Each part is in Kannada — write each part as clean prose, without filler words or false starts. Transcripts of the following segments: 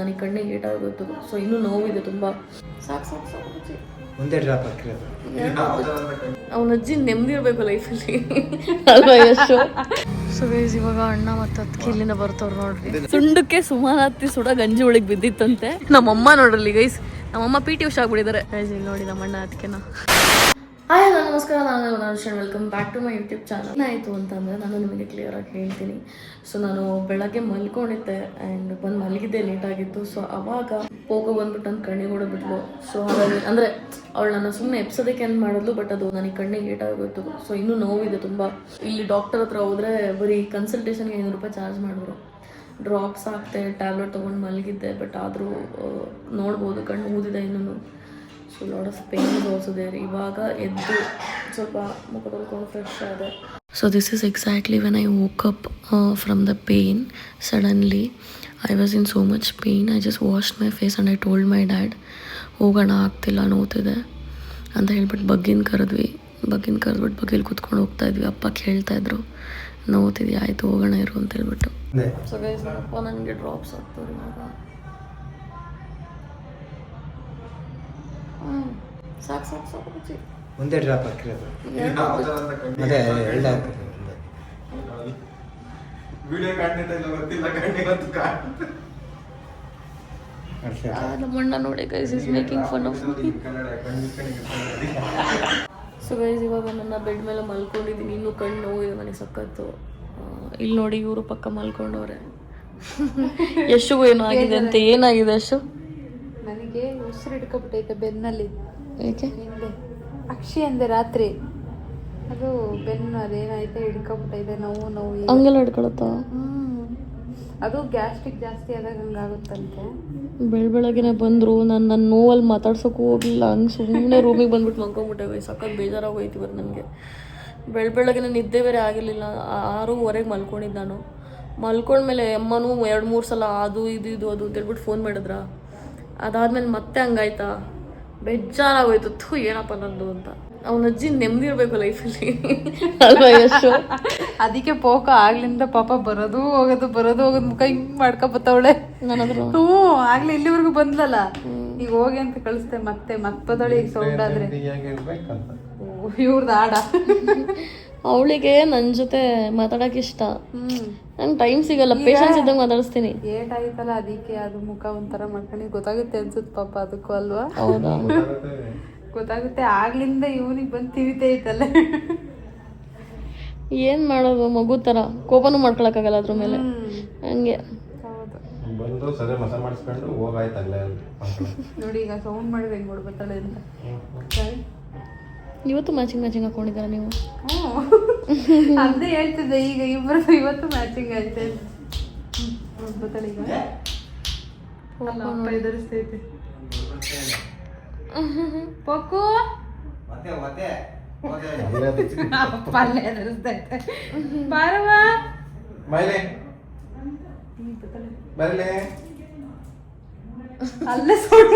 ನನಗೆ ಕಣ್ಣಿಗೆ ಏಟಾಗೋಯ್ತು. ಸೊ ಇನ್ನೂ ನೋವಿದೆ ತುಂಬ. ಸಾಕು ಸಾಕು ಸಾಕು ಅಜ್ಜಿ, ಒಂದೇ ಡ್ರಾಪ್ ಹಾಕಿರೋದು. ಅವನ ಅಜ್ಜಿ ನೆಮ್ಮದಿ ಇರಬೇಕು ಲೈಫಲ್ಲಿ ಅಲ್ವಾ ಯಶು? ಸೊ ಗೈಸ್, ಇವಾಗ ಅಣ್ಣ ಮತ್ತು ಅದಕ್ಕೆ ಇಲ್ಲಿಂದ ಬರ್ತವ್ರು ನೋಡ್ರಿ. ಸುಂಡಕ್ಕೆ ಸುಮಾರಾತಿ ಸುಡ ಗಂಜಿ ಒಳಗೆ ಬಿದ್ದಿತ್ತಂತೆ. ನಮ್ಮಮ್ಮ ನೋಡ್ರಲ್ಲಿ ಗೈಸ್, ನಮ್ಮಮ್ಮ PT ಉಷಾ ಆಗ್ಬಿಟ್ಟಿದ್ದಾರೆ ಗೈಸ್. ಇಲ್ಲಿ ನೋಡಿ ನಮ್ಮ ಅಣ್ಣ ಅದಕ್ಕೆನ. ಹಾಯ್ ಹಲೋ ನಮಸ್ಕಾರ, ನಾನು Anushan. Welcome back to my YouTube channel. ಏನಾಯಿತು ಅಂತಂದರೆ ನಾನು ನಿಮಗೆ ಕ್ಲಿಯರಾಗಿ ಹೇಳ್ತೀನಿ. ಸೊ ನಾನು ಬೆಳಗ್ಗೆ ಮಲ್ಕೊಂಡಿದ್ದೆ ಆ್ಯಂಡ್ ಬಂದು ಮಲಗಿದ್ದೆ, ಲೇಟಾಗಿತ್ತು. ಸೊ ಅವಾಗ ಪೋಗೋ ಬಂದ್ಬಿಟ್ಟು ನನ್ನ ಕಣ್ಣಿಗೆ ಹೊಡೆದ್ಬಿಟ್ಲು. ಸೊ ಹಾಗಾಗಿ ಅಂದರೆ ಅವಳು ನನ್ನ ಸುಮ್ಮನೆ ಎಪ್ಸೋದಕ್ಕೆ ಏನು ಮಾಡಿದ್ಲು, ಬಟ್ ಅದು ನನಗೆ ಕಣ್ಣಿಗೆ ಏಟಾಗೋಯ್ತು. ಸೊ ಇನ್ನೂ ನೋವಿದೆ ತುಂಬ. ಇಲ್ಲಿ ಡಾಕ್ಟರ್ ಹತ್ರ ಹೋದರೆ ಬರೀ ಕನ್ಸಲ್ಟೇಷನ್ಗೆ 500 ರೂಪಾಯಿ ಚಾರ್ಜ್ ಮಾಡಿದ್ರು. ಡ್ರಾಪ್ಸ್ ಹಾಕ್ತೆ, ಟ್ಯಾಬ್ಲೆಟ್ ತೊಗೊಂಡು ಮಲಗಿದ್ದೆ, ಬಟ್ ಆದರೂ ನೋಡ್ಬೋದು ಕಣ್ಣು ಊದಿದೆ ಇನ್ನೂ. So lot of pain also there. ಇವಾಗ ಎದ್ದು ಸ್ವಲ್ಪ ಮುಖ ತೊಳ್ಕೊಂಡು ಫ್ರೆಶ್ ಆದೆ. So this is exactly when I woke up from the pain. Suddenly I was in so much pain. I just washed my face and I told my dad, ಹೋಗೋಣ ಆಗ್ತಿಲ್ಲ, ನೋವ್ತಿದೆ ಅಂತ ಹೇಳ್ಬಿಟ್ಟು ಬಗ್ಗಿನ ಕರೆದ್ಬಿಟ್ಟು ಬಗ್ಗಿಲಿ ಕೂತ್ಕೊಂಡು ಹೋಗ್ತಾ ಇದ್ವಿ. ಅಪ್ಪ ಕೇಳ್ತಾಯಿದ್ರು, ನೋವ್ತಿದ್ಯಾ, ಆಯಿತು ಹೋಗೋಣ ಇರು ಅಂತ ಹೇಳ್ಬಿಟ್ಟು. ಸೊ ಗೈಸ್, ನಮ್ಮಪ್ಪ ನನಗೆ ಡ್ರಾಪ್ಸ್ ಹಾಕ್ತಾರೆ ಇವಾಗ. ಸಾಕು ಸಾಕು ಸಾಕು ಅಜ್ಜಿ, ಒಂದೇ ಡ್ರಾಪ್ ಹಾಕಿರೋದು. ಅದೇ ಎರಡು ಹಾಕಿರೋದು. ನಮ್ಮಣ್ಣ ನೋಡಿ guys is making fun of me. So guys, ಇವಾಗ ನನ್ನ ಬೆಡ್ ಮೇಲೆ ಮಲ್ಕೊಂಡಿದ್ದೀನಿ. ಇನ್ನೂ ಕಣ್ಣು ನೋವಿದೆ ನನಗೆ ಸಖತ್ತು. ಇಲ್ಲಿ ನೋಡಿ ಇವರು ಪಕ್ಕ ಮಲ್ಕೊಂಡವ್ರೆ. ಯಶುಗೂ ಏನೋ ಆಗಿದೆ ಅಂತ. ಏನಾಗಿದೆ ಯಶು? ನನಗೆ ಉಸಿರು ಹಿಡ್ಕೊಬಿಟ್ಟೈತೆ ಬೆನ್ನಲ್ಲಿ. ಏಕೆ? ಹಿಂದೆ ಅಕ್ಷಿ ಅಂದೆ ರಾತ್ರಿ, ಅದು ಬೆನ್ನು ಅದೇನಾಯ್ತು ಹಿಡ್ಕೊಬಿಟ್ಟೈತೆ. ನೋವು ಹಂಗೆಲ್ಲ ಹಿಡ್ಕೊಳತ್ತಾ? ಅದು ಗ್ಯಾಸ್ಟ್ರಿಕ್ ಜಾಸ್ತಿ ಆದಾಗ ಹಂಗಾಗುತ್ತಂತೆ. ಬೆಳಗ್ಗೆನೆ ಬಂದರು. ನನ್ನ ನೋವಲ್ಲಿ ಮಾತಾಡ್ಸೋಕ್ಕೂ ಹೋಗಲಿಲ್ಲ. ಹಂಗೆ ಸುಮ್ಮನೆ ರೂಮಿಗೆ ಬಂದ್ಬಿಟ್ಟು ಮಲ್ಕೊಂಬಿಟ್ಟೆ. ಸಖತ್ ಬೇಜಾರಾಗೋಯ್ತು ಇವತ್ತು ನನಗೆ. ಬೆಳಗ್ಗೆನೆ ನಿದ್ದೆ ಬೇರೆ ಆಗಿರಲಿಲ್ಲ. 6:30 ಮಲ್ಕೊಂಡಿದ್ದು ನಾನು. ಮಲ್ಕೊಂಡ್ಮೇಲೆ ಅಮ್ಮನೂ 2-3 ಸಲ ಅದು ಇದು ಅದು ಅಂತೇಳ್ಬಿಟ್ಟು ಫೋನ್ ಮಾಡಿದ್ರ. ಅದಾದ್ಮೇಲೆ ಮತ್ತೆ ಹಂಗಾಯ್ತಾ, ಬೇಜಾರಾಗೋಯ್ತು. ಏನಪ್ಪ ನಂದು ಅಂತ. ಅವನ ಅಜ್ಜಿ ನೆಮ್ಮದಿ ಇರಬೇಕು ಲೈಫಲ್ಲಿ ಅಲ್ವಾ ಯಶು? ಅದಕ್ಕೆ ಪೋಕ ಆಗ್ಲಿಂದ ಪಾಪ ಬರೋದು ಹೋಗೋದು ಮುಖ ಹಿಂಗ್ ಮಾಡ್ಕೊಬತ್ತವಳೆ ನನ್ನ ಹತ್ರ. ಆಗ್ಲಿ ಇಲ್ಲಿವರೆಗೂ ಬಂದ್ಲಲ್ಲ, ಈಗ ಹೋಗಿ ಅಂತ ಕಳಿಸ್ತೆ. ಮತ್ತೆ ಬದಳಿ ಈಗ ಸೌಂಡ್ ಆದ್ರೆ ಇವ್ರದ್ದು ಆಡ. ಅವಳಿಗೆ ನನ್ನ ಜೊತೆ ಮಾತಾಡಕ್ಕೆ ಇಷ್ಟ. ನಂಗೆ ಟೈಮ್ ಸಿಗಲ್ಲ, ಪೇಷನ್ಸ್ ಇದ್ದಂಗೆ ಮಾತಾಡಿಸ್ತೀನಿ. ಏಟಾಯ್ತಲ್ಲ ಅದಕ್ಕೆ ಅದು ಮುಖ ಒಂಥರ ಮಾಡ್ಕೊಂಡು ಗೊತ್ತಾಗುತ್ತೆ ಅನ್ಸುತ್ತೆ ಪಾಪ ಅದಕ್ಕೂ ಅಲ್ವಾ? ಹೌದಾ? ಗೊತ್ತಾಗುತ್ತೆ. ಆಗ್ಲಿಂದ ಇವನಿಗೆ ಬಂದು ತಿವಿತೇ ಐತಲ್ಲ. ಏನು ಮಾಡೋದು, ಮಗು ಥರ ಕೋಪನೂ ಮಾಡ್ಕೊಳಕ್ಕಾಗಲ್ಲ ಅದ್ರ ಮೇಲೆ. ಹಂಗೆ ಬಂದು ಸರಿ ಮಸಾಲ ಮಾಡಿಸ್ಕೊಂಡು ಹೋಗಾಯ್ತಲ್ಲ. ನೋಡಿ ಈಗ ಸೌಂಡ್ ಮಾಡಿದ್ರೆ ಹೆಂಗೆ ಕೊಡ್ಬತ್ತಾಳೆ ಅಂತ. ಇವತ್ತು ಮ್ಯಾಚಿಂಗ್ ಹಾಕೊಂಡಿದ್ದೀರಾ ನೀವು? ಅದೇ ಹೇಳ್ತಿದ್ದೆ, ಈಗ ಇಬ್ಬರು ಇವತ್ತು ಮ್ಯಾಚಿಂಗ್ ಆಯ್ತು. ಗೊತ್ತಾಳೆ ಈಗ ಎದುರಿಸ್ತೈತೆ ಪಕ್ಕು ಪಲ್ಲೆ ಎದುರಿಸ್ತೈತೆ. ಬಾರವ ಅಲ್ಲೇ ಸೌಂಡ್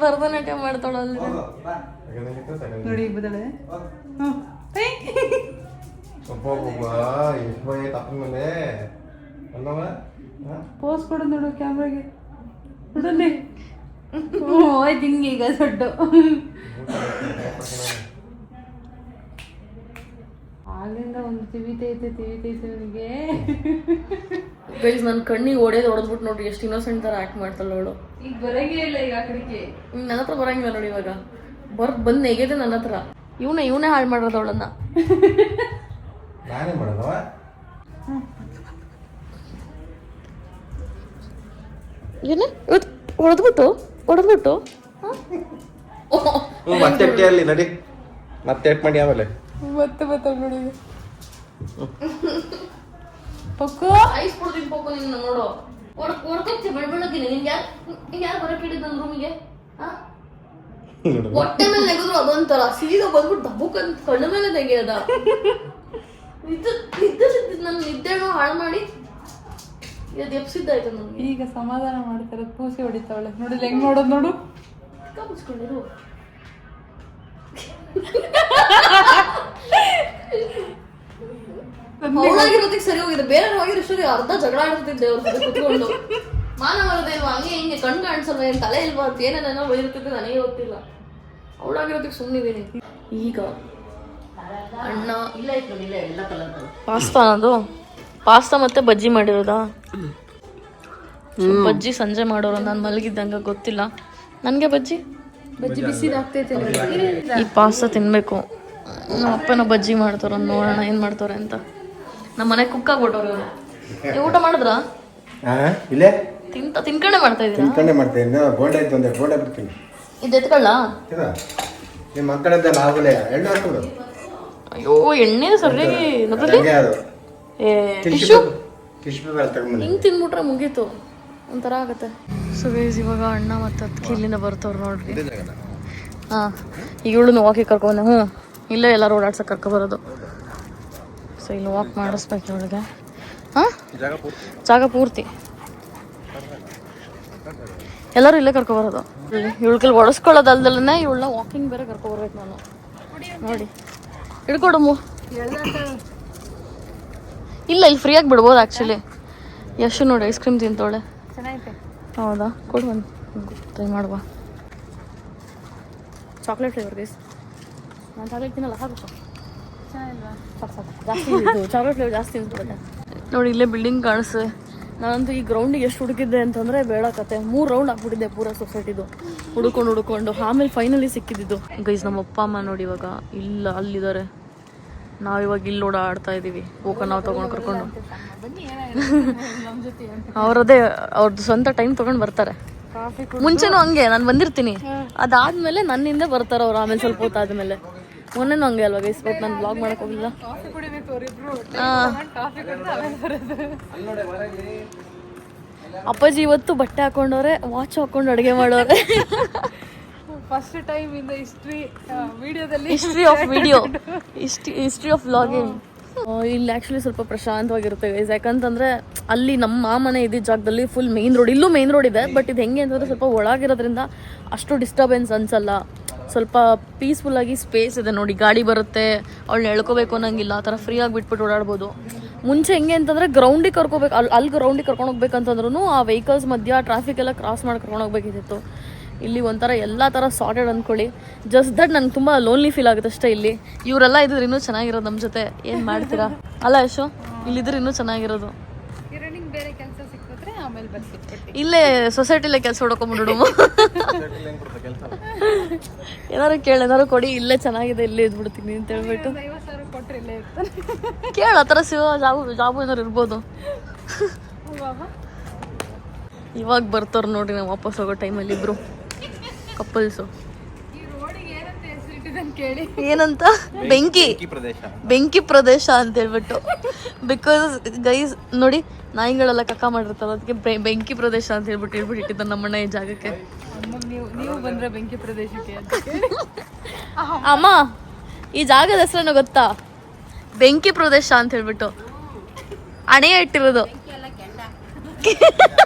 ಭರತನಾಟ್ಯ ಮಾಡ್ತಾಳಲ್ಲ ನೋಡಿ ಬದಳೆ. ಪೋಸ್ ಕೊಡು ನೋಡು ಕ್ಯಾಮ್ರಾಗೆ. ನೋಡಲ್ಲಿ ಹೋಯ್ತು ಹಿಂಗೆ ಈಗ ಸೊಡ್ಡು. ಆಗ್ಲಿಂದ ಒಂದು ತಿವಿತೈತೆ ಅವನಿಗೆ. ಗೈಸ್, ನನ್ನ ಕಣ್ಣಿಗೆ ಹೊಡೆದ್ಬಿಟ್ಟು ನೋಡ್ರಿ ಎಷ್ಟು ಇನ್ನೋಸೆಂಟ್ ಥರ ಆ್ಯಕ್ಟ್ ಮಾಡ್ತಾಳೆ ಅವಳು. ಈಗ ಬರಂಗೇ ಇಲ್ಲ ಈಗ ಆ ಕಡೆಗೆ. ನನ್ನ ಹತ್ರ ಬರಂಗಿಲ್ಲ ನೋಡಿ. ಇವಾಗ ಬಂದು ನೆಗೆದೆ ನನ್ನ ಹತ್ರ. ಇವನೇ ಹಾಳು ಮಾಡೋದು ಅವಳನ್ನ. ನಾನೇ ಮಾಡೋದವ. ಏನೇ ಇವತ್ತು ಹೊಡೆದ್ಬಿಟ್ಟು ಮತ್ತೆ ಅಲ್ಲಿ ನಡಿ, ಮತ್ತೆ ಮಾಡಿ ಆಮೇಲೆ ಮತ್ತೆ ನೋಡಿ ಪಕ್ಕು ಐಸ್ ಕೊಡ್ತೀನಿ. ಪಕ್ಕು ನಿನ್ನ ನೋಡು, ಹೊಡ್ಕೊಡ್ತೀನಿ ಬೆಳಗ್ಗೆ. ನಿನ್ಗೆ ಯಾರು ಬರಕ್ಕೆ ಹಿಡಿದ ನನ್ನ ರೂಮಿಗೆ? ಹೊಟ್ಟೆ ಮೇಲೆ ನೆಗೆದ್ರು ಅದೊಂಥರ ಸೀದಾ ಬಂದ್ಬಿಟ್ಟು ದಬ್ಬಕ್ಕಂತ ಕಣ್ಣ ಮೇಲೆ ತೆಗೆಯದ. ನನ್ನ ನಿದ್ದೆನೋ ಹಾಳು ಮಾಡಿ ಇದು ಎಪ್ಸಿದ್ದಾಯ್ತು ನನಗೆ. ಈಗ ಸಮಾಧಾನ ಮಾಡ್ತಾರೆ, ಪೂಸಿ ಹೊಡಿತಾವಳೆ. ನೋಡಿ ಹೆಂಗ್ ನೋಡೋದು ನೋಡು. ಕಾಪಿಸ್ಕೊಂಡಿರು. ಅವಳಾಗಿರೋದಕ್ಕೆ ಸರಿ ಹೋಗಿದೆ, ಬೇರೆ ಹೋಗಿರೋ ಅರ್ಧ ಜಗಳ ಆಡ್ತಿದ್ದೆ ಅವ್ರ ಜೊತೆ ಕುತ್ಕೊಂಡು. ಮಾನವರದೇ ಇಲ್ವಾ, ಹಂಗೆ ಹಿಂಗೆ ಕಣ್ಣು ಕಾಣಿಸಲ್ವ, ಏನ್ ತಲೆ ಇಲ್ವಾ ಅಂತ ಏನೇನೋ ಬೈರ್ತಿದ್ದೆ, ನನಗೆ ಗೊತ್ತಿಲ್ಲ. ಅವಳಾಗಿರೋದಕ್ಕೆ ಸುಮ್ಮನಿದ್ದೀನಿ. ಈಗ ಅಣ್ಣ ಪಾಸ್ತಾ, ಅದು ಪಾಸ್ತಾ ಮತ್ತೆ ಬಜ್ಜಿ ಮಾಡಿರೋದಾ? ಬಜ್ಜಿ ಸಂಜೆ ಮಾಡೋರು, ನಾನು ಮಲಗಿದ್ದಂಗ ಗೊತ್ತಿಲ್ಲ ನನಗೆ. ಬಜ್ಜಿ ಬಿಸಿದಾಗ್ತೈತೆ. ಈ ಪಾಸ್ತಾ ತಿನ್ಬೇಕು. ನಮ್ಮ ಅಪ್ಪನ ಬಜ್ಜಿ ಮಾಡ್ತಾರ, ನೋಡೋಣ ಏನ್ ಮಾಡ್ತಾರೆ ಅಂತ. ನಮ್ಮ ಮನೆ ಕುಕ್ ಆಗ್ಬಿಟ್ಟವ್ರು ಇವರು. ನೀವು ಊಟ ಮಾಡಿದ್ರಾ? ಇಲ್ಲೇ ತಿನ್ಕೊಂಡೆ ಮಾಡ್ತಾ ಇದ್ದೀರಾ? ತಿನ್ಕೊಂಡೆ ಮಾಡ್ತೀನಿ. ಬೋಂಡೆ ಇತ್ತು ಅಂದ್ರೆ ಬೋಂಡೆ ಬಿಡ್ತೀನಿ. ಇದು ಎತ್ಕೊಳ್ಳ? ನಿಮ್ಮ ಮಕ್ಕಳದ್ದೆಲ್ಲ ಆಗಲೇ ಎಣ್ಣೆ ಹಾಕ್ಬಿಡು. ಅಯ್ಯೋ ಎಣ್ಣೆ ಸರಿಯಾಗಿ ಹಿಂಗ್ ತಿನ್ಬಿಟ್ರೆ ಮುಗೀತು, ಒಂಥರ ಆಗತ್ತೆ. ಸೊ ಗೈಸ್, ಇವಾಗ ಅಣ್ಣ ಮತ್ತು ಅದಕ್ಕೆ ಇಲ್ಲಿಂದ ಬರ್ತವ್ರು ನೋಡ್ರಿ. ಹಾಂ, ಈಗ ಇವಳು ವಾಕಿಗೆ ಕರ್ಕೊಂಡೆ. ಇಲ್ಲೇ ಎಲ್ಲ ಓಡಾಡ್ಸಕ್ಕೆ ಕರ್ಕೊಬರೋದು. ಸೊ ಇಲ್ಲಿ ವಾಕ್ ಮಾಡಿಸ್ಬೇಕು ಇವಳಿಗೆ. ಹಾಂ, ಜಾಗ ಪೂರ್ತಿ ಎಲ್ಲರೂ ಇಲ್ಲೇ ಕರ್ಕೊಬರೋದು. ಇವಳಿಗೆ ಒಡಿಸ್ಕೊಳ್ಳೋದಲ್ದಲ್ಲೇ ಇವಳನ್ನ ವಾಕಿಂಗ್ ಬೇರೆ ಕರ್ಕೊಬರ್ಬೇಕು ನಾನು. ನೋಡಿ ಹಿಡ್ಕೊಡಮ್ಮು. ಇಲ್ಲ, ಇಲ್ಲಿ ಫ್ರೀಯಾಗಿ ಬಿಡ್ಬೋದು ಆ್ಯಕ್ಚುಲಿ. ಎಷ್ಟು ನೋಡಿ ಐಸ್ ಕ್ರೀಮ್ ತಿಂತೋಳೆ. ಹೌದಾ, ಕೊಡು ಒಂದು ಟ್ರೈ ಮಾಡುವ. Chocolate flavour guys. ನಾನು ಚಾಕ್ಲೇಟ್ ತಿನ್ನಲ್ಲ, ಹಾಕು ಜಾಸ್ತಿ. ಚಾಕ್ಲೇಟ್ ಫ್ಲೇವರ್ ಜಾಸ್ತಿ ತಿಂದ್ಬಿಡುತ್ತೆ. ನೋಡಿ ಇಲ್ಲೇ ಬಿಲ್ಡಿಂಗ್ ಕಾಣಿಸ್ತದೆ. ನಾನಂತೂ ಈ ಗ್ರೌಂಡಿಗೆ ಎಷ್ಟು ಹುಡುಕಿದ್ದೆ ಅಂತಂದರೆ ಬೇಡ ಕತೆ. 3 ರೌಂಡ್ ಹಾಕ್ಬಿಟ್ಟಿದ್ದೆ ಪೂರಾ ಸೊಸೈಟಿದು, ಹುಡ್ಕೊಂಡು ಆಮೇಲೆ ಫೈನಲಿ ಸಿಕ್ಕಿದ್ದು. ಗೈಸ್, ನಮ್ಮ ಅಪ್ಪ ಅಮ್ಮ ನೋಡಿ ಇವಾಗ ಇಲ್ಲ ಅಲ್ಲಿದ್ದಾರೆ. ನಾವಿವಾಗ ಇಲ್ಲಿ ಓಡಾಡ್ತಾ ಇದ್ದೀವಿ. ನಾವು ತೊಗೊಂಡು ಕರ್ಕೊಂಡು ಅವ್ರದೇ ಅವ್ರದ್ದು ಸ್ವಂತ ಟೈಮ್ ತೊಗೊಂಡು ಬರ್ತಾರೆ. ಮುಂಚೆನೂ ಹಂಗೆ ನಾನು ಬಂದಿರ್ತೀನಿ, ಅದಾದ್ಮೇಲೆ ನನ್ನಿಂದ ಬರ್ತಾರೆ ಅವ್ರು. ಆಮೇಲೆ ಸ್ವಲ್ಪ ಹೊತ್ತಾದ್ಮೇಲೆ ಮೊನ್ನೆನೂ ಹಂಗೆ ಅಲ್ವಾ ಗೈಸ್. ಬಟ್ ನಾನು ಬ್ಲಾಗ್ ಮಾಡಕ್ ಹೋಗಿಲ್ಲ. ಅಪ್ಪಾಜಿ ಇವತ್ತು ಬಟ್ಟೆ ಹಾಕೊಂಡವ್ರೆ, ವಾಚ್ ಹಾಕೊಂಡು ಅಡುಗೆ ಮಾಡೋರೆ. First time in the history of vlogging. ಇಲ್ಲಿ ಆ್ಯಕ್ಚುಲಿ ಸ್ವಲ್ಪ ಪ್ರಶಾಂತವಾಗಿರುತ್ತೆ ಗೈಸ್. ಯಾಕಂತಂದರೆ ಅಲ್ಲಿ ನಮ್ಮ ಮನೆ ಇದ್ದ ಜಾಗದಲ್ಲಿ ಫುಲ್ ಮೇನ್ ರೋಡ್, ಇಲ್ಲೂ ಮೇನ್ ರೋಡ್ ಇದೆ. ಬಟ್ ಇದು ಹೆಂಗೆ ಅಂತಂದರೆ ಸ್ವಲ್ಪ ಒಳಗಿರೋದ್ರಿಂದ ಅಷ್ಟು ಡಿಸ್ಟರ್ಬೆನ್ಸ್ ಅನ್ಸಲ್ಲ. ಸ್ವಲ್ಪ ಪೀಸ್ಫುಲ್ಲಾಗಿ ಸ್ಪೇಸ್ ಇದೆ. ನೋಡಿ ಗಾಡಿ ಬರುತ್ತೆ, ಅವಳನ್ನ ಎಳ್ಕೋಬೇಕು ಅನ್ನೋಂಗಿಲ್ಲ, ಆ ಥರ ಫ್ರೀಯಾಗಿ ಬಿಟ್ಬಿಟ್ಟು ಓಡಾಡ್ಬೋದು. ಮುಂಚೆ ಹೆಂಗೆ ಅಂತಂದರೆ ಗ್ರೌಂಡಿಗೆ ಕರ್ಕೋಬೇಕು, ಅಲ್ಲಿ ಗ್ರೌಂಡಿಗೆ ಕರ್ಕೊಂಡು ಹೋಗ್ಬೇಕಂತಂದ್ರೂ ಆ ವೆಹಿಕಲ್ಸ್ ಮಧ್ಯ ಟ್ರಾಫಿಕ್ ಎಲ್ಲ ಕ್ರಾಸ್ ಮಾಡಿ ಕರ್ಕೊಂಡು ಹೋಗ್ಬೇಕಿತ್ತು. ಇಲ್ಲಿ ಒಂಥರ ಎಲ್ಲ ಥರ ಸಾರ್ಟೆಡ್ ಅಂದ್ಕೊಳ್ಳಿ. ಜಸ್ಟ್ ದಟ್ ನಂಗೆ ತುಂಬ ಲೋನ್ಲಿ ಫೀಲ್ ಆಗುತ್ತೆ ಅಷ್ಟೇ. ಇಲ್ಲಿ ಇವರೆಲ್ಲ ಇದ್ರೆ ಇನ್ನೂ ಚೆನ್ನಾಗಿರೋದು ನಮ್ಮ ಜೊತೆ. ಏನು ಮಾಡ್ತೀರಾ ಅಲ್ಲ ಯಶೋ? ಇಲ್ಲಿದ್ರೆ ಇನ್ನೂ ಚೆನ್ನಾಗಿರೋದು. ಇಲ್ಲೇ ಸೊಸೈಟಿಲೇ ಕೆಲಸ ಹುಡ್ಕೊಂಡ್ಬಿಡು. ಏನಾರು ಕೊಡಿ, ಇಲ್ಲೇ ಚೆನ್ನಾಗಿದೆ, ಇಲ್ಲೇ ಇದ್ಬಿಡ್ತೀನಿ ಅಂತ ಹೇಳ್ಬಿಟ್ಟು ಕೇಳ. ಆ ಥರ ಜಾಬು ಏನಾರು ಇರ್ಬೋದು. ಇವಾಗ ಬರ್ತವ್ರು ನೋಡ್ರಿ ನಾವು ವಾಪಸ್ ಹೋಗೋ ಟೈಮಲ್ಲಿ ಇಬ್ರು ಕಪಲ್ಸು. ಏನಂತ? ಬೆಂಕಿ ಪ್ರದೇಶ ಅಂತ ಹೇಳ್ಬಿಟ್ಟು. ಬಿಕಾಸ್ ಗೈಸ್ ನೋಡಿ, ನಾಯಿಗಳೆಲ್ಲ ಕಕ್ಕ ಮಾಡಿರ್ತಾವ, ಅದಕ್ಕೆ ಬೆಂಕಿ ಪ್ರದೇಶ ಅಂತ ಹೇಳ್ಬಿಟ್ಟು ಇಟ್ಟಿದ್ದ ನಮ್ಮಣ್ಣ ಈ ಜಾಗಕ್ಕೆ. ನೀವು ಬಂದ್ರೆ ಬೆಂಕಿ ಪ್ರದೇಶಕ್ಕೆ ಅಮ್ಮ, ಈ ಜಾಗದ ಹೆಸರೇನೋ ಗೊತ್ತಾ? ಬೆಂಕಿ ಪ್ರದೇಶ ಅಂತ ಹೇಳ್ಬಿಟ್ಟು ಅಣೆಯ ಇಟ್ಟಿರೋದು.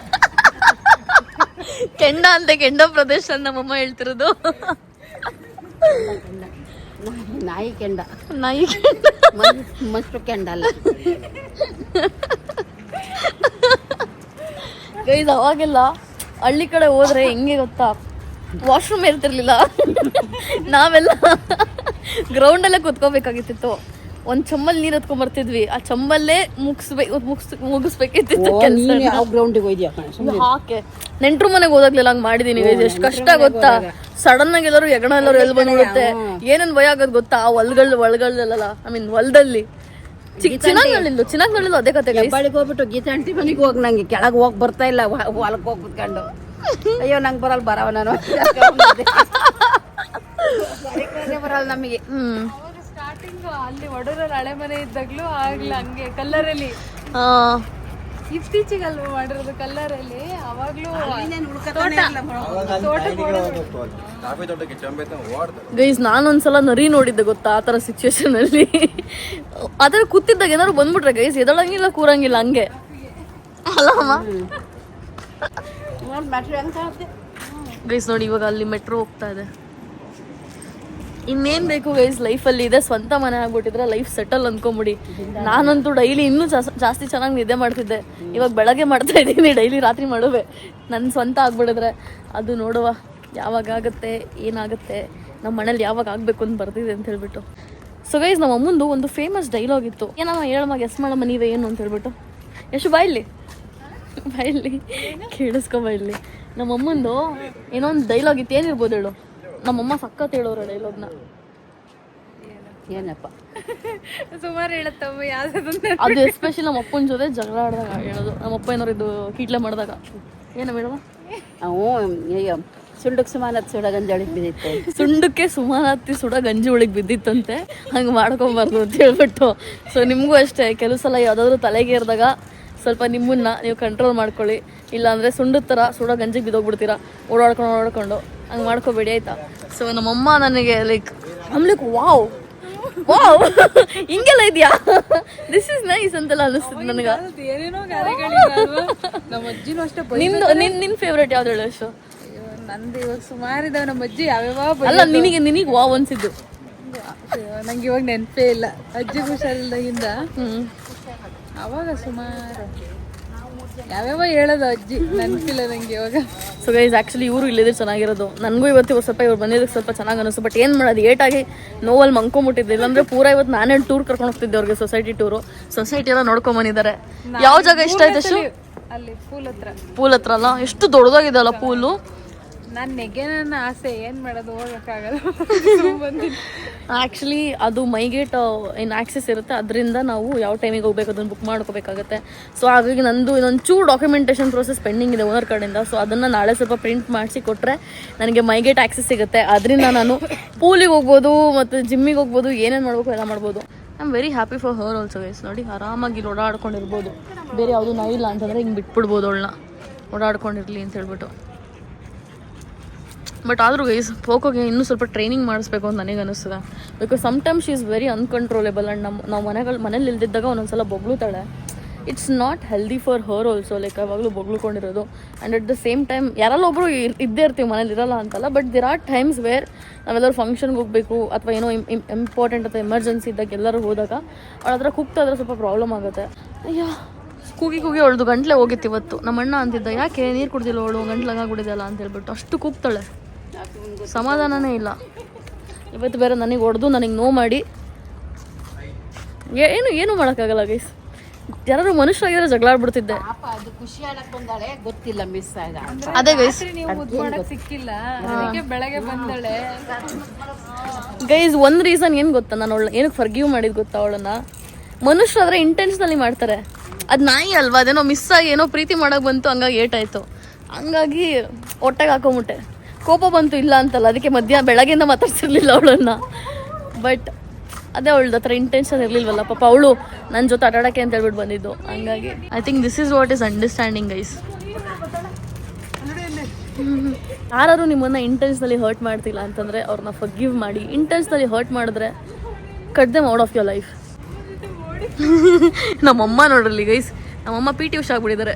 ಕೆಂಡ ಅಂತ, ಕೆಂಡ ಪ್ರದೇಶ ನಮ್ಮಮ್ಮ ಹೇಳ್ತಿರೋದು. ನಾಯಿ ಕೆಂಡ ಮಸ್ತು ಕೆಂಡ ಅಲ್ಲ ಗೈಸ್. ಅವಾಗೆಲ್ಲ ಹಳ್ಳಿ ಕಡೆ ಹೋದ್ರೆ ಹೆಂಗೆ ಗೊತ್ತಾ, ವಾಶ್ರೂಮ್ ಇರ್ತಿರ್ಲಿಲ್ಲ. ನಾವೆಲ್ಲ ಗ್ರೌಂಡಲ್ಲೇ ಕುತ್ಕೋಬೇಕಾಗಿತ್ತು. ಒಂದ್ ಚಮ್ಮಲ್ ನೀರ್ ಎತ್ಕೊಂಡ್ ಬರ್ತಿದ್ವಿ, ಆ ಚಮ್ಮಲ್ಲೇ ಮುಗಿಸ್ಬೇಕಿತ್ತು ಕೆಲಸ. ಹಾಕೆ ನೆಂಟ್ರು ಮನೆಗೆ ಹೋದಾಗ್ಲಿಲ್ಲ ಹಂಗ್ ಮಾಡಿದೀನಿ. ಎಷ್ಟು ಕಷ್ಟ ಗೊತ್ತಾ? ಸಡನ್ ಆಗಿ ಎಲ್ಲರೂ ಎಲ್ಲರೂ ಎಲ್ಲಿ ಬಂದ್ಬಿಡುತ್ತೆ. ಏನೇನ್ ಭಯ ಆಗೋದ್ ಗೊತ್ತಾ? ಆ ಒಳಗಳ್ದಲ್ಲ, ಹೊಲದಲ್ಲಿ ಚಿನ್ನಾಗ್ ನೋಡಿಲ್ಲ ಅದೇ ಕತೆ. ಹೆಬ್ಬಾಳಿಗೆ ಹೋಗ್ಬಿಟ್ಟು ಗೀತಾ ಆಂಟಿ ಮನೆಗೆ ಹೋಗಿ ನಂಗೆ ಕೆಳಗೆ ಹೋಗಿ ಬರ್ತಾ ಇಲ್ಲ, ಹೊಲಕ್ಕೆ ಹೋಗಿ ಕುತ್ಕೊಂಡು ಅಯ್ಯೋ ನಂಗೆ ಬರಲ್ಲ, ಬರವ ನಾನು ಬರಲ್ಲ ನಮಗೆ. ಸ್ಟಾರ್ಟಿಂಗ್ ಅಲ್ಲಿ ಒಡೂರಲ್ಲಿ ಹಳೆ ಮನೆ ಇದ್ದಾಗ್ಲೂ ಆಗ್ಲಿ ಹಂಗೆ ಕಲ್ಲರಲ್ಲಿ. ಇತ್ತೀಚೆಗೆ ಅಲ್ವಾ ಮಾಡಿರೋದು ಕಲ್ಲರಲ್ಲಿ. ಅವಾಗ್ಲೂ ಗೈಸ್, ನಾನೊಂದ್ಸಲ ನರಿ ನೋಡಿದ್ದೆ ಗೊತ್ತಾ ಆ ಥರ ಸಿಚುವೇಶನ್ ಅಲ್ಲಿ. ಅದ್ರ ಕೂತಿದ್ದಾಗ ಏನಾದ್ರು ಬಂದ್ಬಿಟ್ರೆ ಗೈಸ್ ಎದಳಂಗಿಲ್ಲ, ಕೂರಂಗಿಲ್ಲ, ಹಂಗೆ ಅಲ್ಲ ಅಮ್ಮ? ಗೈಸ್ ನೋಡಿ, ಇವಾಗ ಅಲ್ಲಿ ಮೆಟ್ರೋ ಹೋಗ್ತಾ ಇದೆ. ಇನ್ನೇನು ಬೇಕು ಗೈಸ್ ಲೈಫಲ್ಲಿ ಇದೆ. ಸ್ವಂತ ಮನೆ ಆಗ್ಬಿಟ್ಟಿದ್ರೆ ಲೈಫ್ ಸೆಟಲ್ ಅಂದ್ಕೊಂಬಿಡಿ. ನಾನಂತೂ ಡೈಲಿ ಇನ್ನೂ ಜಾಸ್ತಿ ಚೆನ್ನಾಗಿ ನಿದ್ದೆ ಮಾಡ್ತಿದ್ದೆ. ಇವಾಗ ಬೆಳಗ್ಗೆ ಮಾಡ್ತಾ ಇದ್ದೀನಿ, ಡೈಲಿ ರಾತ್ರಿ ಮಾಡುವೆ. ನನ್ನ ಸ್ವಂತ ಆಗ್ಬಿಡಿದ್ರೆ ಅದು ನೋಡುವ ಯಾವಾಗ ಆಗುತ್ತೆ, ಏನಾಗುತ್ತೆ, ನಮ್ಮ ಮನೇಲಿ ಯಾವಾಗ ಆಗಬೇಕು ಅಂತ ಬರ್ತಿದೆ ಅಂತ ಹೇಳ್ಬಿಟ್ಟು. ಸೊ ಗೈಸ್ ನಮ್ಮ ಅಮ್ಮಂದು ಒಂದು ಫೇಮಸ್ ಡೈಲಾಗ್ ಇತ್ತು, ಏನಮ್ಮ ಹೇಳಮ್ಮ ಗೆಸ್ ಮಾಡಮ್ಮ ನೀವೇ ಏನು ಅಂತ ಹೇಳ್ಬಿಟ್ಟು. ಎಷ್ಟು ಬಾಯಿಲಿ ಕೇಳಿಸ್ಕೊಬ ಇಲ್ಲಿ. ನಮ್ಮ ಅಮ್ಮಂದು ಏನೋ ಒಂದು ಡೈಲಾಗ್ ಇತ್ತು, ಏನಿರ್ಬೋದು ಹೇಳು. ನಮ್ಮಮ್ಮ ಸಖತ್ ಹೇಳೋರು ಡೈಲಾಗ್ನ. ಏನಪ್ಪ ಸುಮಾರು ಹೇಳತ್ತಮ್ಮ ಯಾವ್ದು. ಅದು ಎಸ್ಪೆಷಲಿ ನಮ್ಮ ಅಪ್ಪನ ಜೊತೆ ಜಗಳ ಆಡಿದಾಗ ಹೇಳೋದು. ನಮ್ಮಪ್ಪ ಏನಾರು ಇದು ಕೀಟ್ಲೆ ಮಾಡಿದಾಗ ಏನೋ ಹೇಳುವ, ಅವು ಅಯ್ಯೋ ಸುಂಡಕ್ಕೆ ಸುಮಾನತ್ ಸುಡ ಗಂಜಿ ಬಿದ್ದಿತ್ತು, ಸುಂಡಕ್ಕೆ ಸುಮಾನತ್ತಿ ಸುಡ ಗಂಜಿ ಒಳಗೆ ಬಿದ್ದಿತ್ತಂತೆ, ಹಂಗೆ ಮಾಡ್ಕೊಬಾರ್ದು ಅಂತ ಹೇಳ್ಬಿಟ್ಟು. ಸೊ ನಿಮಗೂ ಅಷ್ಟೇ, ಕೆಲವು ಸಲ ಯಾವುದಾದ್ರೂ ತಲೆಗೆ ಏರಿದಾಗ ಸ್ವಲ್ಪ ನಿಮ್ಮನ್ನ ನೀವು ಕಂಟ್ರೋಲ್ ಮಾಡ್ಕೊಳ್ಳಿ. ಇಲ್ಲಾಂದರೆ ಸುಂಡದ ಥರ ಸುಡ ಗಂಜಿಗೆ ಬಿದ್ದೋಗ್ಬಿಡ್ತೀರಾ ಓಡಾಡ್ಕೊಂಡು ಹಂಗೆ ಮಾಡ್ಕೋಬೇಡಿ ಆಯಿತಾ. ಸೊ ನಮ್ಮಮ್ಮ ನನಗೆ ಲೈಕ್ ವಾವ್ ಹಿಂಗೆಲ್ಲ ಇದೆಯಾ, ದಿಸ್ ಇಸ್ ನೈಸ್ ಅಂತೆಲ್ಲ ಅನಿಸ್ತದೆ ನನಗೆ. ಏನೇನೋ ಗಾದೆಗಳಿವೆ. ನಮ್ಮ ಅಜ್ಜಿನೂ ಅಷ್ಟೇ. ನಿನ್ನ ಫೇವ್ರೇಟ್ ಯಾವ್ದು ಹೇಳು ಅಷ್ಟು? ನಂದು ಇವಾಗ ಸುಮಾರು ಇದಾವೆ. ನಮ್ಮ ಅಜ್ಜಿ ಯಾವ್ಯಾವ ಅಲ್ಲ ನಿನಗೆ ವಾವ್ ಅನ್ಸಿದ್ದು? ನಂಗೆ ಇವಾಗ ನೆನಪೇ ಇಲ್ಲ. ಅಜ್ಜಿ ಹುಷಾರಿಲ್ದಾಗಿಂದ ಅವಾಗ ಸುಮಾರು ಯಾವ್ಯಾವ ಹೇಳೋದು ಅಜ್ಜಿ ನೆನಪಿಲ್ಲ ನಂಗೆ ಇವಾಗ. ಸೊ ಗೈಸ್ ಆ್ಯಕ್ಚುಲಿ ಇವರು ಇಲ್ಲಿದ್ರೆ ಚೆನ್ನಾಗಿರೋದು. ನನಗೂ ಇವತ್ತು ಇವ್ರು ಬಂದಿದ್ದಕ್ಕೆ ಸ್ವಲ್ಪ ಚೆನ್ನಾಗಿ ಅನಿಸ್ತು. ಬಟ್ ಏನು ಮಾಡೋದು, ಏಟಾಗಿ ನೋವಲ್ಲಿ ಮಂಕೊಂಬಿಟ್ಟಿದ್ದೆ. ಇಲ್ಲಾಂದ್ರೆ ಪೂರ ಇವತ್ತು ನಾನೇ ಟೂರ್ ಕರ್ಕೊಂಡು ಹೋಗ್ತಿದ್ದೆ ಅವ್ರಿಗೆ. ಸೊಸೈಟಿ ಎಲ್ಲ ನೋಡ್ಕೊಂಬಂದಿದ್ದಾರೆ. ಯಾವ ಜಾಗ ಇಷ್ಟ ಆಯ್ತು ಅಷ್ಟು? ಅಲ್ಲಿ ಪೂಲ್ ಹತ್ರ ಅಲ್ಲ, ಎಷ್ಟು ದೊಡ್ಡದಾಗಿದೆ ಅಲ್ಲ ಪೂಲು. ನಾನು ನನ್ನ ಆಸೆ ಏನು ಮಾಡೋದು, ಹೋಗೋಕ್ಕಾಗಲ್ಲ. ಆ್ಯಕ್ಚುಲಿ ಅದು ಮೈಗೇಟ್ ಏನು ಆಕ್ಸೆಸ್ ಇರುತ್ತೆ, ಅದರಿಂದ ನಾವು ಯಾವ ಟೈಮಿಗೆ ಹೋಗ್ಬೇಕು ಅದನ್ನು ಬುಕ್ ಮಾಡ್ಕೋಬೇಕಾಗತ್ತೆ. ಸೊ ಹಾಗಾಗಿ ನಂದು ಇನ್ನೊಂಚೂರು ಡಾಕ್ಯುಮೆಂಟೇಷನ್ ಪ್ರೋಸೆಸ್ ಪೆಂಡಿಂಗ್ ಇದೆ ಓನರ್ ಕಡೆಯಿಂದ. ಸೊ ಅದನ್ನು ನಾಳೆ ಸ್ವಲ್ಪ ಪ್ರಿಂಟ್ ಮಾಡಿಸಿ ಕೊಟ್ಟರೆ ನನಗೆ ಮೈಗೇಟ್ ಆಕ್ಸೆಸ್ ಸಿಗುತ್ತೆ. ಅದರಿಂದ ನಾನು ಪೂಲಿಗೆ ಹೋಗ್ಬೋದು ಮತ್ತು ಜಿಮ್ಮಿಗೆ ಹೋಗ್ಬೋದು, ಏನೇನು ಮಾಡ್ಬೇಕು ಎಲ್ಲ ಮಾಡ್ಬೋದು. I am very happy for her also guys. ನೋಡಿ ಆರಾಮಾಗಿ ಇಲ್ಲಿ ಓಡಾಡ್ಕೊಂಡಿರ್ಬೋದು. ಬೇರೆ ಯಾವುದೂ ನಾವಿಲ್ಲ ಅಂತಂದರೆ ಹಿಂಗೆ ಬಿಟ್ಬಿಡ್ಬೋದು ಅವಳನ್ನ ಓಡಾಡ್ಕೊಂಡಿರಲಿ ಅಂತ ಹೇಳ್ಬಿಟ್ಟು. ಬಟ್ ಆದರೂ ಗೈಸ್ ಪೋಕೋಗೆ ಇನ್ನೂ ಸ್ವಲ್ಪ ಟ್ರೈನಿಂಗ್ ಮಾಡಿಸ್ಬೇಕು ಅಂತ ನನಗೆ ಅನಿಸ್ತದೆ. Because sometimes she is very uncontrollable. And ನಾವು ಮನೇಲಿ ಇಲ್ದಿದ್ದಾಗ ಒಂದೊಂದ್ಸಲ ಬೊಗ್ಳುತ್ತಾಳೆ. It's not healthy for her also. Like ಯಾವಾಗಲೂ ಬೊಗ್ಳುಕೊಂಡಿರೋದು. And at the same time ಯಾರಲ್ಲ ಒಬ್ಬರು ಇದ್ದೇ ಇರ್ತೀವಿ ಮನೇಲಿ, ಇರಲ್ಲ ಅಂತಲ್ಲ. But there are times where ನಾವೆಲ್ಲರೂ ಫಂಕ್ಷನ್ಗೆ ಹೋಗಬೇಕು ಅಥವಾ ಏನೋ ಇಂಪಾರ್ಟೆಂಟ್ ಅಥವಾ ಎಮರ್ಜೆನ್ಸಿ ಇದ್ದಾಗ ಎಲ್ಲರೂ ಹೋದಾಗ ಅವಳ ಹತ್ರ ಕೂಗ್ತಾ ಇದ್ರೆ ಸ್ವಲ್ಪ ಪ್ರಾಬ್ಲಮ್ ಆಗುತ್ತೆ. ಅಯ್ಯೋ ಕೂಗಿ ಅವಳದು ಗಂಟ್ಲೆ ಹೋಗಿತ್ತು ಇವತ್ತು. ನಮ್ಮ ಅಣ್ಣ ಅಂತಿದ್ದ, ಯಾಕೆ ನೀರು ಕುಡ್ದಿಲ್ಲ ಅವಳು, ಗಂಟ್ಲಾಗ್ಬಿಟ್ಟಿದೆಯಲ್ಲ ಅಂತ ಹೇಳ್ಬಿಟ್ಟು. ಅಷ್ಟು ಕೂಗ್ತಾಳೆ, ಸಮಾಧಾನನೇ ಇಲ್ಲ. ಇವತ್ತು ಬೇರೆ ನನಗೆ ಹೊಡೆದು ನನಗೆ ನೋವು ಮಾಡಿ ಏನು ಮಾಡೋಕ್ಕಾಗಲ್ಲ ಗೈಸ್. ಯಾರು ಮನುಷ್ಯರಾಗಿರೋ ಜಗಳ ಆಡ್ಬಿಡ್ತಿದ್ದೆ. ಗೊತ್ತಿಲ್ಲ ಮಿಸ್ ಆಗ ಅದೇ ಗೈಸ್ ಸಿಕ್ಕಿಲ್ಲ, ಅದಕ್ಕೆ ಬೆಳಗ್ಗೆ ಬಂದಳೆ. ಗೈಸ್ ಒಂದು ರೀಸನ್ ಏನು ಗೊತ್ತಾ, ನಾನು ಅವಳು ಏನಕ್ಕೆ ಫರ್ಗಿವ್ ಮಾಡಿದ್ ಗೊತ್ತಾ, ಅವಳನ್ನ ಮನುಷ್ಯರಾದ್ರೆ ಇಂಟೆನ್ಷನಲ್ಲಿ ಮಾಡ್ತಾರೆ. ಅದು ನಾಯಿ ಅಲ್ವಾ, ಅದೇನೋ ಮಿಸ್ ಆಗಿ ಏನೋ ಪ್ರೀತಿ ಮಾಡೋಕೆ ಬಂತು, ಹಂಗಾಗಿ ಏಟಾಯಿತು. ಹಂಗಾಗಿ ಹೊಟ್ಟೆಗೆ ಹಾಕೊಂಬಿಟ್ಟೆ. ಕೋಪ ಬಂತು ಇಲ್ಲ ಅಂತಲ್ಲ, ಅದಕ್ಕೆ ಬೆಳಗ್ಗೆಯಿಂದ ಮಾತಾಡ್ಸಿರ್ಲಿಲ್ಲ ಅವಳನ್ನ. ಬಟ್ ಅದೇ ಅವಳದ ಹತ್ರ ಇಂಟೆನ್ಷನ್ ಇರಲಿಲ್ವಲ್ಲ ಪಾಪ, ಅವಳು ನನ್ನ ಜೊತೆ ಆಟಾಡೋಕ್ಕೆ ಅಂತ ಹೇಳ್ಬಿಟ್ಟು ಬಂದಿದ್ದು. ಹಂಗಾಗಿ I think this is what is understanding guys. ಯಾರು ನಿಮ್ಮನ್ನು ಇಂಟೆನ್ಸ್ನಲ್ಲಿ ಹರ್ಟ್ ಮಾಡ್ತಿಲ್ಲ ಅಂತಂದರೆ ಅವ್ರನ್ನ ಫರ್ಗಿವ್ ಮಾಡಿ. ಇಂಟೆನ್ಸ್ನಲ್ಲಿ ಹರ್ಟ್ ಮಾಡಿದ್ರೆ cut them out of your life. ನಮ್ಮಮ್ಮ ನೋಡ್ರಲ್ಲಿ ಗೈಸ್, ನಮ್ಮಮ್ಮ PT ಉಷಾ ಆಗ್ಬಿಟ್ಟಿದ್ದಾರೆ.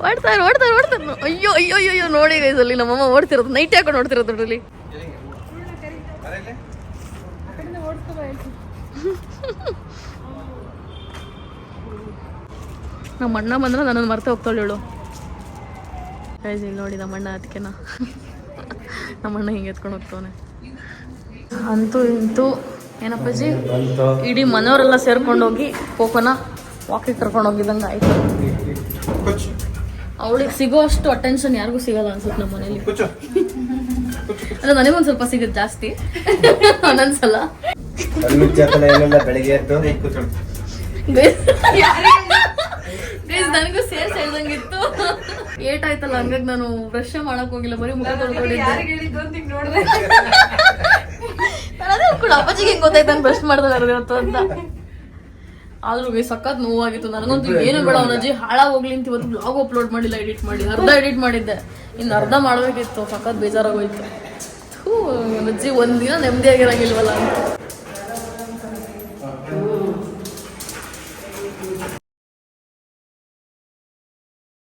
ಓಡ್ತಾರೆ. ಅಯ್ಯೋ ನೋಡಿ ಗೈಸ್, ಅಲ್ಲಿ ನಮ್ಮಮ್ಮ ಓಡ್ತಿರೋದು, ನೈಟ್ ಹಾಕೊಂಡು ಓಡ್ತಿರೋದು ನೋಡ್ರಲ್ಲಿ. ನಮ್ಮ ಅಣ್ಣ ಬಂದ್ರೆ ನನ್ನನ್ನು ಮರ್ತೆ ಹೋಗ್ತಾಳೆ ಹೇಳು ಗೈಸ್. ಇಲ್ಲಿ ನೋಡಿ ನಮ್ಮ ಅಣ್ಣ, ಅದಕ್ಕೆನ ನಮ್ಮ ಅಣ್ಣ ಹಿಂಗೆ ಎತ್ಕೊಂಡು ಹೋಗ್ತಾವನೆ. ಅಂತೂ ಇಂತೂ ಏನಪ್ಪಾಜಿ, ಇಡೀ ಮನೆಯವರೆಲ್ಲ ಸೇರ್ಕೊಂಡು ಹೋಗಿ ಪೋಕೋನ ವಾಕಿಗೆ ಕರ್ಕೊಂಡು ಹೋಗಿದ್ದಂಗೆ ಆಯ್ತು. ಅವಳಿಗೆ ಸಿಗೋ ಅಷ್ಟು ಅಟೆನ್ಷನ್ ಯಾರಿಗೂ ಸಿಗಲ್ಲ ಅನ್ಸುತ್ತೆ ನಮ್ಮ ಮನೇಲಿ. ಅಲ್ಲ ನನಗೊಂದು ಸ್ವಲ್ಪ ಸಿಗುತ್ತೆ ಜಾಸ್ತಿ ಒಂದೊಂದ್ಸಲ. ಬೆಳಿಗ್ಗೆ ನನಗೂ ಸೇರ್ಸ್ ಹೇಳ್ದಂಗಿತ್ತು. ಏಟಾಯ್ತಲ್ಲ, ಹಂಗಾಗಿ ನಾನು ಬ್ರಷ್ ಮಾಡಕ್ ಹೋಗಿಲ್ಲ, ಬರೀ ಮುಖ ತೊಳ್ಕೊಂಡಿದ್ದೆ. ಅದೇ ಕೂಡ ಅಪ್ಪಾಜಿಗೆ ಹೆಂಗ್ ಗೊತ್ತಾಯ್ತು ನಾನು ಬ್ರಷ್ ಮಾಡ್ದಾಗ ಇವತ್ತು ಅಂತ. ಆದ್ರೂ ಸಖತ್ ನೋವಾಗಿತ್ತು ನನಗಂತೂ. ಏನು ಬೇಡ ಅವನಜ್ಜಿ ಹಾಳಾಗಿ ಹೋಗ್ಲಿ ಅಂತ ಇವತ್ತು ಬ್ಲಾಗ್ ಅಪ್ಲೋಡ್ ಮಾಡಿಲ್ಲ, ಅರ್ಧ ಎಡಿಟ್ ಮಾಡಿದ್ದೆ, ಇನ್ನು ಅರ್ಧ ಮಾಡ್ಬೇಕಿತ್ತು. ಸಖತ್ ಬೇಜಾರಾಗೋಯ್ತು. ಅಜ್ಜಿ ಒಂದಿನ ನೆಮ್ಮದಿಯಾಗಿರಂಗಿಲ್ವಲ್ಲ ಅಂತ.